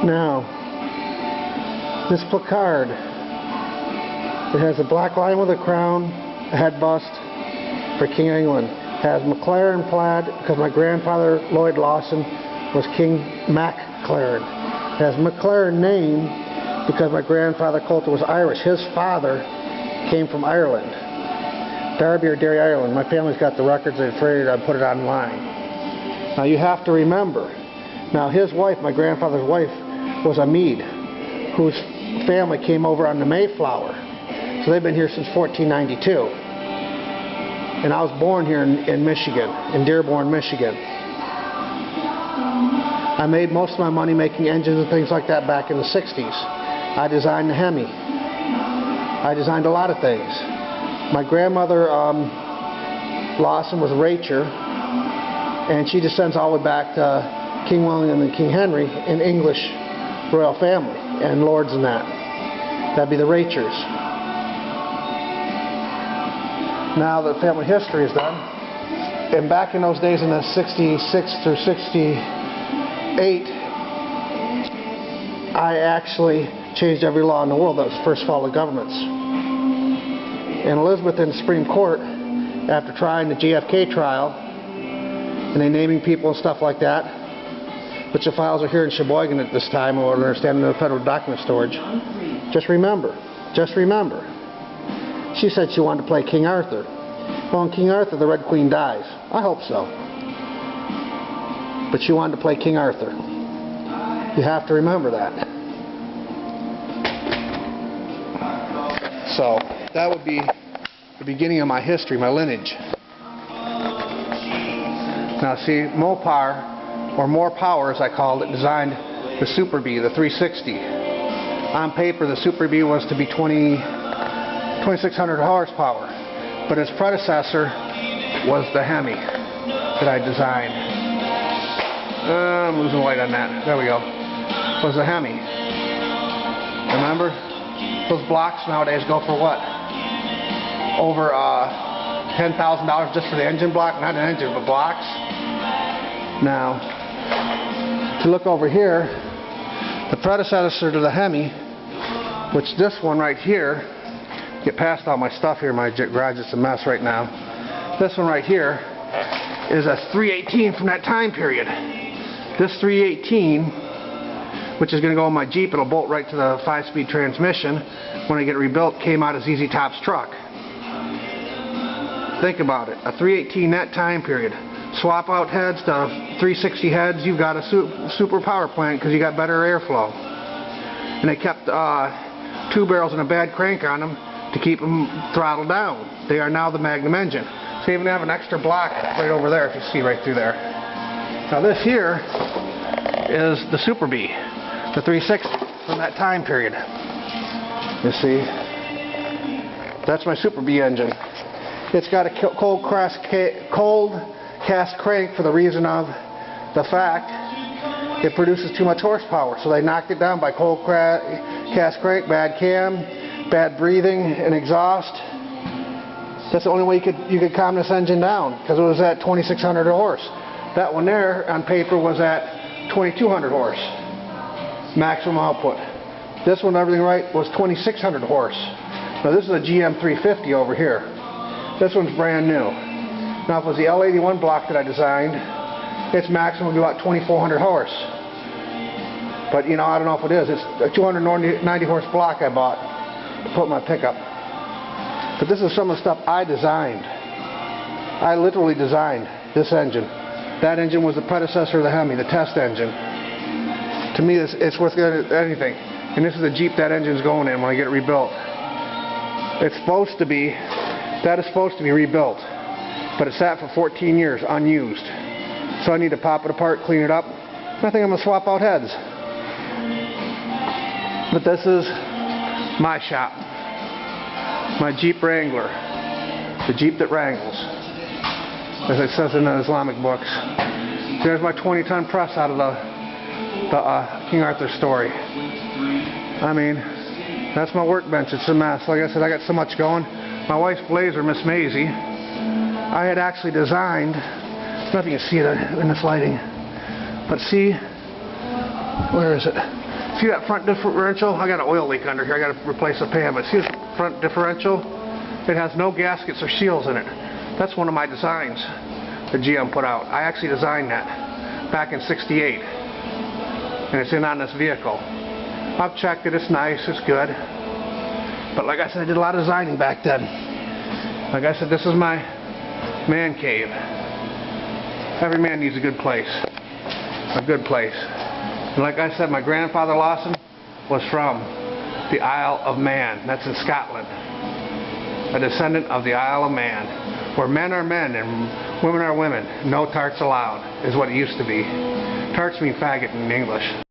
Now, this placard, it has a black lion with a crown, a head bust for King of England. It has McLaren plaid because my grandfather, Lloyd Lawson, was King MacLaren. It has McLaren name because my grandfather Coulter was Irish. His father came from Ireland. Derby or Derry, Ireland. My family's got the records. They figured I'd put it online. Now you have to remember, now his wife, my grandfather's wife, was a Meade, whose family came over on the Mayflower. So they've been here since 1492. And I was born here in Michigan, in Dearborn, Michigan. I made most of my money making engines and things like that back in the 60s. I designed the Hemi. I designed a lot of things. My grandmother, Lawson, was a Racher, and she descends all the way back to King William and King Henry, an English royal family, and lords and that. That'd be the Rachers. Now that family history is done, and back in those days in the 66 through 68, I actually changed every law in the world. That was the first fall of governments. And Elizabeth in the Supreme Court, after trying the JFK trial, and they naming people and stuff like that, which the files are here in Sheboygan at this time, or they're standing in the federal document storage. Just remember, she said she wanted to play King Arthur. Well, in King Arthur, the Red Queen dies. I hope so. But she wanted to play King Arthur. You have to remember that. So, that would be the beginning of my history, my lineage. Now see, Mopar, or More Power as I called it, designed the Super Bee, the 360. On paper, the Super Bee was to be 2,600 horsepower, but its predecessor was the Hemi that I designed. I'm losing light on that. There we go. Was the Hemi. Remember? Those blocks nowadays go for what? Over $10,000 just for the engine block? Not an engine, but blocks. Now, if you look over here, the predecessor to the Hemi, which this one right here, get past all my stuff here, my garage is a mess right now. This one right here is a 318 from that time period. This 318, which is going to go in my Jeep, it'll bolt right to the 5-speed transmission. When I get it rebuilt, came out as ZZ Top's truck. Think about it, a 318 that time period. Swap out heads to 360 heads, you've got a super power plant because you got better airflow. And they kept 2 barrels and a bad crank on them to keep them throttled down. They are now the Magnum engine. So they even have an extra block right over there, if you see right through there. Now this here is the Super Bee, the 360 from that time period. You see, that's my Super Bee engine. It's got a cold cast crank for the reason of the fact it produces too much horsepower. So they knocked it down by cold cast crank, bad cam, bad breathing, and exhaust. That's the only way you could calm this engine down, because it was at 2,600 horse. That one there on paper was at 2,200 horse maximum output. This one, everything right, was 2,600 horse. Now this is a GM 350 over here. This one's brand new. Now if it was the L81 block that I designed, its maximum would be about 2,400 horse. But you know, I don't know if it is. It's a 290 horse block I bought to put in my pickup. But this is some of the stuff I designed. I literally designed this engine. That engine was the predecessor of the Hemi, the test engine. To me, it's worth anything. And this is the Jeep that engine's going in when I get it rebuilt. That is supposed to be rebuilt. But it sat for 14 years unused. So I need to pop it apart, clean it up. I think I'm going to swap out heads. But this is my shop. My Jeep Wrangler. The Jeep that wrangles, as it says in the Islamic books. There's my 20-ton press out of the King Arthur story. I mean, that's my workbench. It's a mess. Like I said, I got so much going. My wife's blazer, Miss Maisie, I had actually designed, nothing you can see it in this lighting, but see, where is it? See that front differential? I got an oil leak under here. I got to replace the pan. But see the front differential? It has no gaskets or seals in it. That's one of my designs that GM put out. I actually designed that back in '68. And it's in on this vehicle. I've checked it. It's nice. It's good. But like I said, I did a lot of designing back then. Like I said, this is my man cave. Every man needs a good place. A good place. And like I said, my grandfather Lawson was from the Isle of Man. That's in Scotland. A descendant of the Isle of Man, where men are men and women are women. No tarts allowed is what it used to be. Tarts mean faggot in English.